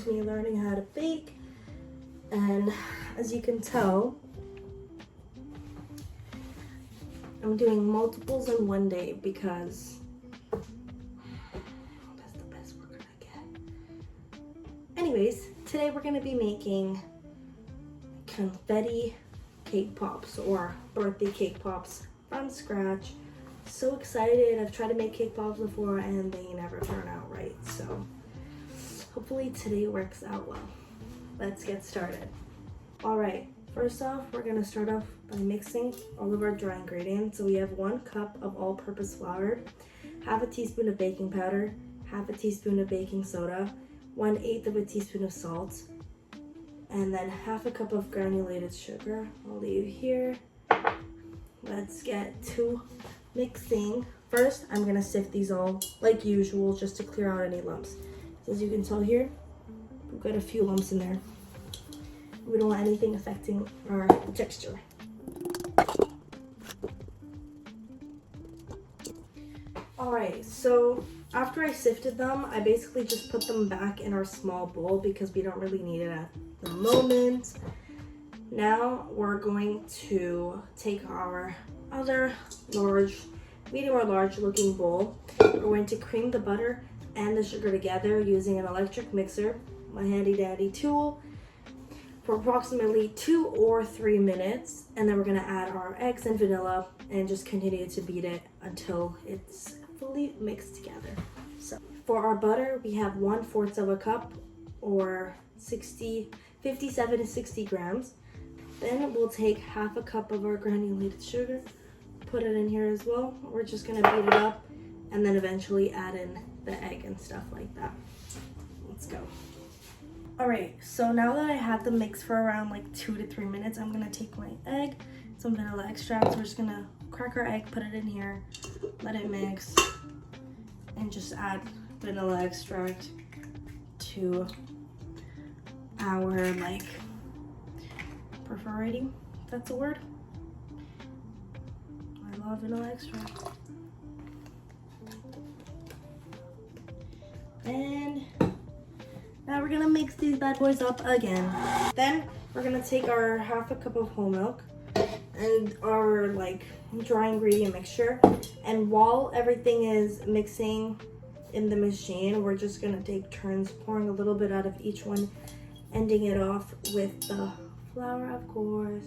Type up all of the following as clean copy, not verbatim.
with me learning how to bake. And as you can tell, I'm doing multiples in one day because that's the best we're gonna get. Anyways, today we're gonna be making confetti cake pops or birthday cake pops from scratch. So excited. I've tried to make cake pops before and they never turn out right. So hopefully today works out well. Let's get started. All right, first off, we're gonna start off by mixing all of our dry ingredients. So we have 1 cup of all-purpose flour, half a teaspoon of baking powder, half a teaspoon of baking soda, 1/8 of a teaspoon of salt, and then half a cup of granulated sugar. I'll leave here. Let's get to mixing. First, I'm gonna sift these all like usual just to clear out any lumps. So as you can tell here, we've got a few lumps in there. We don't want anything affecting our texture. All right, so after I sifted them, I basically just put them back in our small bowl because we don't really need it at the moment. Now we're going to take our other medium or large looking bowl. We're going to cream the butter and the sugar together using an electric mixer, my handy dandy tool, for approximately 2 or 3 minutes. And then we're gonna add our eggs and vanilla and just continue to beat it until it's fully mixed together. So for our butter, we have 1/4 of a cup or 57 to 60 grams. Then we'll take half a cup of our granulated sugar, put it in here as well. We're just gonna beat it up and then eventually add in the egg and stuff like that. Let's go. All right, so now that I had them mixed for around like 2 to 3 minutes, I'm gonna take my egg, some vanilla extract. So we're just gonna crack our egg, put it in here, let it mix, and just add vanilla extract to our like prefer rating, if that's a word. I love vanilla extract. And now we're gonna mix these bad boys up again. Then we're gonna take our half a cup of whole milk and our like dry ingredient mixture. And while everything is mixing in the machine, we're just gonna take turns pouring a little bit out of each one, ending it off with the flour, of course.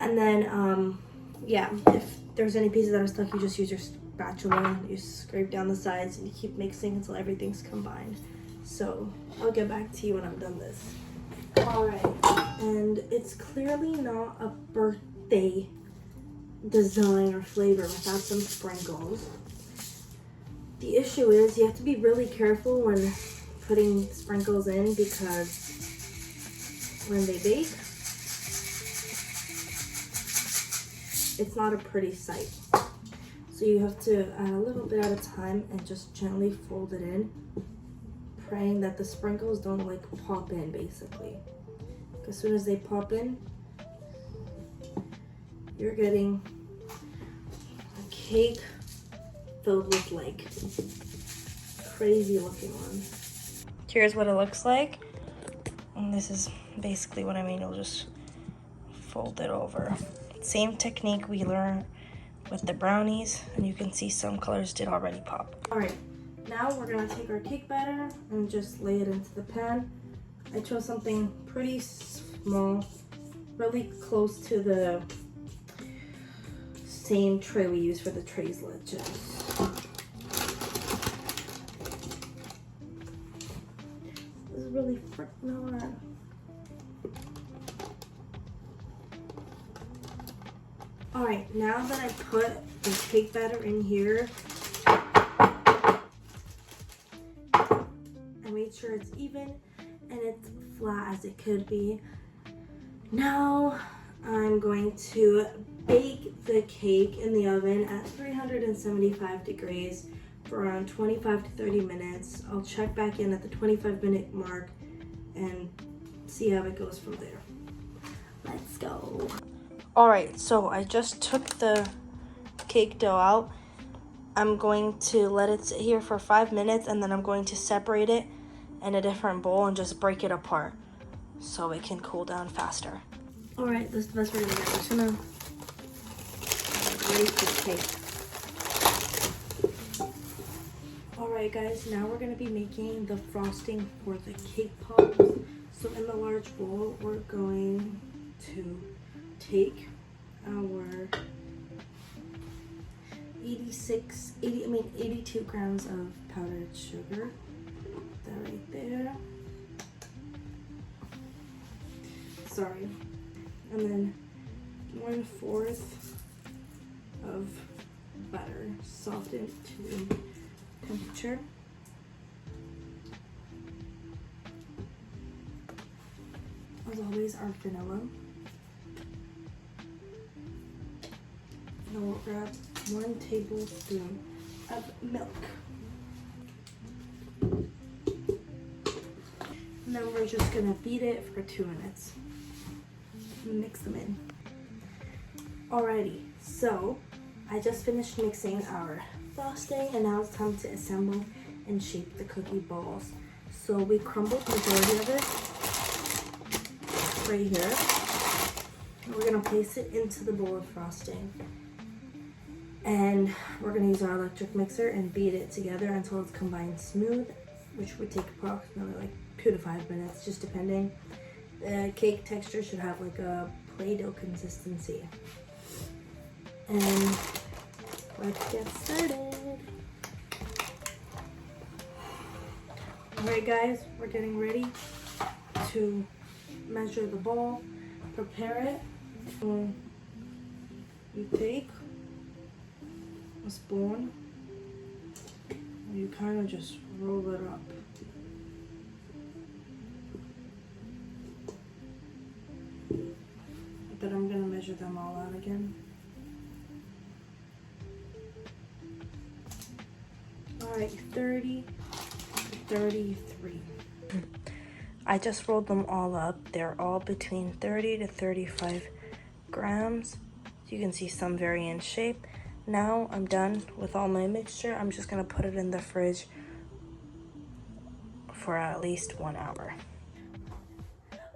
And then yeah, if there's any pieces that are stuck, you just use your spatula, you scrape down the sides and you keep mixing until everything's combined. So I'll get back to you when I'm done this. All right, and it's clearly not a birthday design or flavor without some sprinkles. The issue is you have to be really careful when putting sprinkles in because when they bake, it's not a pretty sight. So you have to add a little bit at a time and just gently fold it in, praying that the sprinkles don't like pop in basically. As soon as they pop in, you're getting a cake filled with like crazy looking ones. Here's what it looks like. And this is basically what I mean. You'll just fold it over. Same technique we learned with the brownies, and you can see some colors did already pop. All right, now we're gonna take our cake batter and just lay it into the pan. I chose something pretty small, really close to the same tray we use for the trays ledges. This is really freaking hard. All right, now that I put the cake batter in here, I made sure it's even and it's flat as it could be. Now I'm going to bake the cake in the oven at 375 degrees for around 25 to 30 minutes. I'll check back in at the 25-minute mark and see how it goes from there. Let's go. All right, so I just took the cake dough out. I'm going to let it sit here for 5 minutes and then I'm going to separate it in a different bowl and just break it apart so it can cool down faster. All right, this is the best way to do it. I'm just gonna ready for cake. All right, guys, now we're gonna be making the frosting for the cake pops. So in the large bowl, we're going to take our 82 grams of powdered sugar. Put that right there. Sorry. And then 1/4 of butter, softened to room temperature. As always, our vanilla. And we'll grab 1 tablespoon of milk. And then we're just gonna beat it for 2 minutes. Mix them in. Alrighty, so I just finished mixing our frosting and now it's time to assemble and shape the cookie balls. So we crumbled the majority of it right here. And we're gonna place it into the bowl of frosting. And we're gonna use our electric mixer and beat it together until it's combined smooth, which would take approximately like 2 to 5 minutes, just depending. The cake texture should have like a Play-Doh consistency. And let's get started. Alright guys, we're getting ready to measure the ball, prepare it. So you take a spoon and you kind of just roll it up. But I'm gonna measure them all out again. Alright, 30, 33. I just rolled them all up. They're all between 30 to 35 grams. You can see some vary in shape. Now I'm done with all my mixture. I'm just gonna put it in the fridge for at least 1 hour.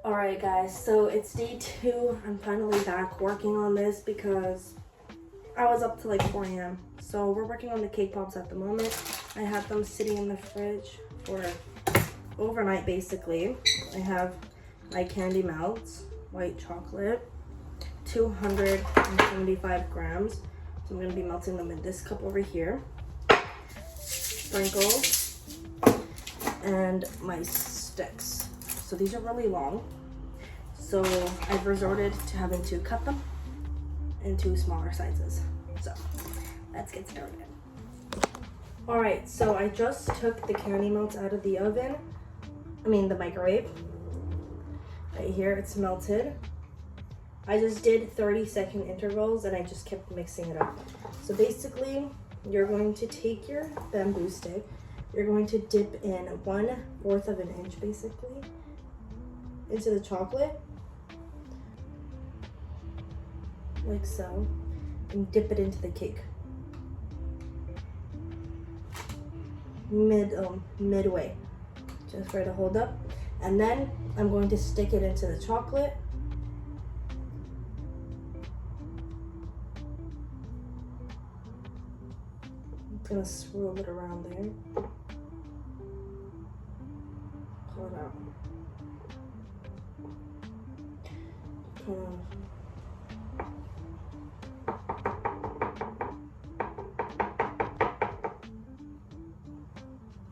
Alright guys, so it's day 2. I'm finally back working on this because I was up to like 4 a.m. So we're working on the cake pops at the moment. I have them sitting in the fridge for overnight basically. I have my candy melts, white chocolate, 275 grams. So I'm going to be melting them in this cup over here. Sprinkles and my sticks. So these are really long. So I've resorted to having to cut them into smaller sizes. So let's get started. All right, so I just took the candy melts out of the oven. The microwave. Right here, it's melted. I just did 30-second intervals and I just kept mixing it up. So basically, you're going to take your bamboo stick. You're going to dip in 1/4 of an inch basically into the chocolate. Like so. And dip it into the cake. Midway. Just for it to hold up. And then I'm going to stick it into the chocolate. I'm gonna swirl it around there. Pull it out.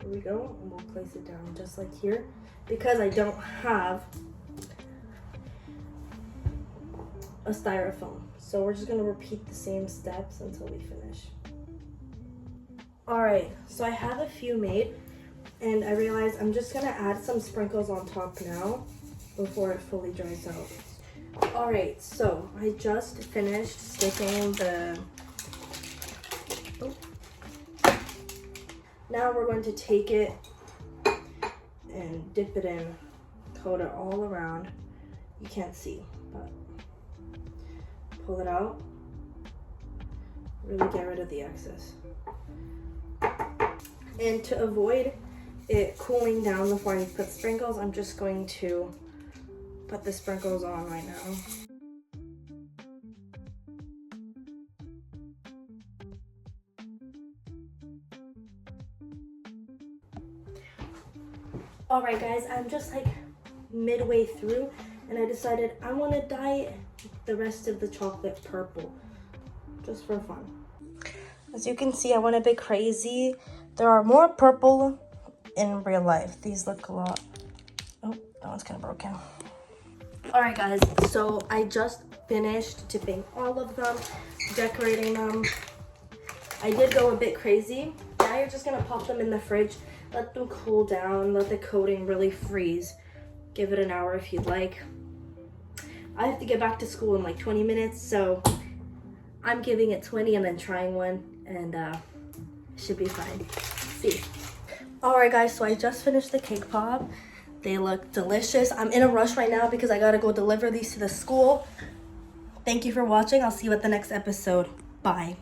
Here we go, and we'll place it down just like here. Because I don't have a styrofoam. So we're just gonna repeat the same steps until we finish. All right, so I have a few made and I realized I'm just gonna add some sprinkles on top now before it fully dries out. All right, so I just finished sticking the, now we're going to take it and dip it in, coat it all around. You can't see, but pull it out. Really get rid of the excess. And to avoid it cooling down before I put sprinkles, I'm just going to put the sprinkles on right now. Alright guys, I'm just like midway through and I decided I want to dye the rest of the chocolate purple just for fun. As you can see, I went a bit crazy. There are more purple in real life. These look a lot. Oh, that one's kind of broken. Alright guys, so I just finished dipping all of them, decorating them. I did go a bit crazy. Now you're just gonna pop them in the fridge, let them cool down, let the coating really freeze. Give it an hour if you'd like. I have to get back to school in like 20 minutes, so I'm giving it 20 and then trying one, and should be fine. See. Alright guys, so I just finished the cake pop. They look delicious. I'm in a rush right now because I gotta go deliver these to the school. Thank you for watching. I'll see you at the next episode. Bye.